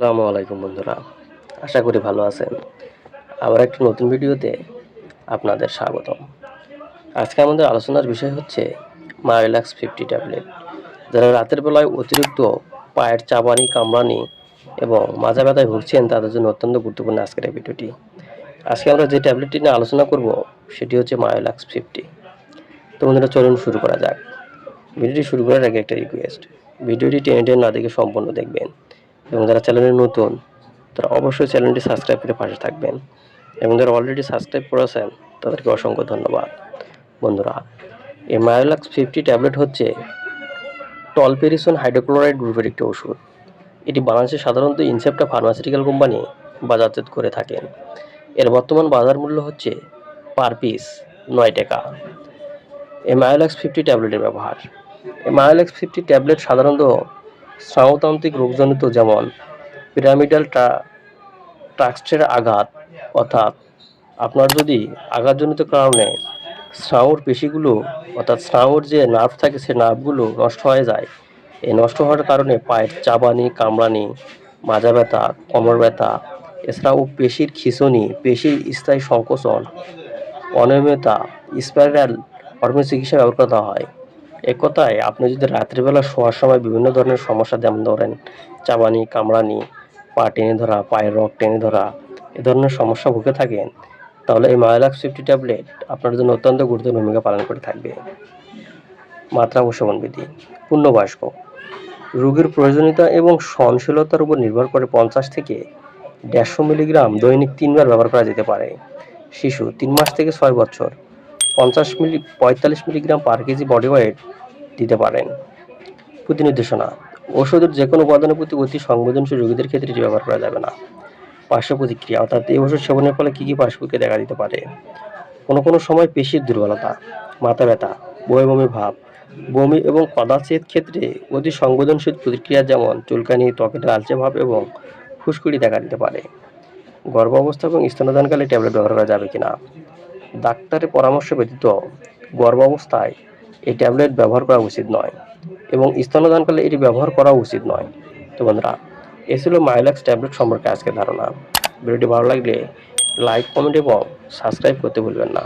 আসসালামু আলাইকুম বন্ধুরা, আশা করি ভালো আছেন। আবার একটি নতুন ভিডিওতে আপনাদের স্বাগতম। আজকে আমাদের আলোচনার বিষয় হচ্ছে মায়োলাক্স 50 ট্যাবলেট। যারা রাতের বেলায় অতিরিক্ত পায়ের চাবানি, কামড়ানি এবং মাজা ব্যথায় ভুগছেন তাদের জন্য অত্যন্ত গুরুত্বপূর্ণ আজকের এই ভিডিওটি। আজকে আমরা যে ট্যাবলেটটি নিয়ে আলোচনা করব সেটি হচ্ছে মায়োলাক্স 50। তো বন্ধুরা, চলুন শুরু করা যাক। ভিডিওটি শুরু করার আগে একটা রিকোয়েস্ট, ভিডিওটি টেনে টেনে না দেখে সম্পূর্ণ দেখবেন এবং যারা চ্যানেলে নতুন তারা অবশ্যই চ্যানেলটি সাবস্ক্রাইব করে পাশে থাকবেন এবং যারা অলরেডি সাবস্ক্রাইব করেছেন তাদেরকে অসংখ্য ধন্যবাদ। বন্ধুরা, এই মায়োলাক্স 50 ট্যাবলেট হচ্ছে টলপেরিসন হাইড্রোক্লোরাইড গ্রুপের একটি ওষুধ। এটি বাংলাদেশে সাধারণত ইনসেপ্টা ফার্মাসিউটিক্যাল কোম্পানি বাজারজাত করে থাকেন। এর বর্তমান বাজার মূল্য হচ্ছে পার পিস 9 টাকা। এই মায়োলাক্স 50 ট্যাবলেটের ব্যবহার। এই মায়োলাক্স 50 ট্যাবলেট সাধারণত স্নায়ুতান্ত্রিক রোগজনিত যেমন পিরামিডাল ট্রাক্টের আঘাত, অর্থাৎ আপনার যদি আঘাতজনিত কারণে স্নায়ুর পেশিগুলো অর্থাৎ স্নায়ুর যে নার্ভ থাকে সেই নার্ভগুলো নষ্ট হয়ে যায়, এই নষ্ট হওয়ার কারণে পায়ের চাবানি, কামড়ানি, মাজা ব্যথা, কোমর ব্যথা, এছাড়াও পেশির খিঁচুনি, পেশির স্থায়ী সংকোচন, অনিয়মিততা, স্পাইরাল হরমোন চিকিৎসা ব্যবহার করা হয়। এক কথায় আপনি যদি রাত্রিবেলা শোয়ার সময় বিভিন্ন ধরনের সমস্যা, যেমন ধরেন চাবানি, কামড়ানি, পা টেনে ধরা, পায়ের রগ টেনে ধরা, এ ধরনের সমস্যা ভুগে থাকেন, তাহলে এই মায়োলাক্স 50 ট্যাবলেট আপনার জন্য অত্যন্ত গুরুত্বপূর্ণ ভূমিকা পালন করে থাকবে। মাত্রা ও সেবনবিধি। পূর্ণবয়স্ক রোগীর প্রয়োজনীয়তা এবং সহনশীলতার উপর নির্ভর করে 50 থেকে 150 মিলিগ্রাম দৈনিক 3 বার ব্যবহার করা যেতে পারে। শিশু 3 মাস থেকে 6 বছর 45 milligram per KG body weight দিতে পারেন। প্রতি নির্দেশনা: ওষুধের যে কোনো উপাদানের প্রতি অতি সংবেদনশীল রোগীদের ক্ষেত্রে এটি ব্যবহার করা যাবে না। পার্শ্ব প্রতিক্রিয়া, অর্থাৎ এই ওষুধ সেবনের ফলে কী কী পার্শ্ব প্রতিক্রিয়া দেখা দিতে পারে। কোনো সময় পেশির দুর্বলতা, মাথা ব্যথা, বমি ভাব, বমি এবং কদাচিৎ ক্ষেত্রে অতি সংবেদনশীল প্রতিক্রিয়া যেমন চুলকানি, ত্বকের লালচে ভাব এবং ফুসকুড়ি দেখা দিতে পারে। গর্ভাবস্থা এবং স্তন্যদানকালে ট্যাবলেট ব্যবহার করা যাবে কিনা। ডাক্তারের পরামর্শ ব্যতীত গর্ভাবস্থায় এই ট্যাবলেট ব্যবহার করা উচিত নয় এবং স্তন্যদানকালে এটি ব্যবহার করা উচিত নয়। তো বন্ধুরা, এ ছিল মায়োলাক্স ট্যাবলেট সম্পর্কে আজকের ধারণা। ভিডিওটি ভালো লাগলে লাইক, কমেন্ট এবং সাবস্ক্রাইব করতে ভুলবেন না।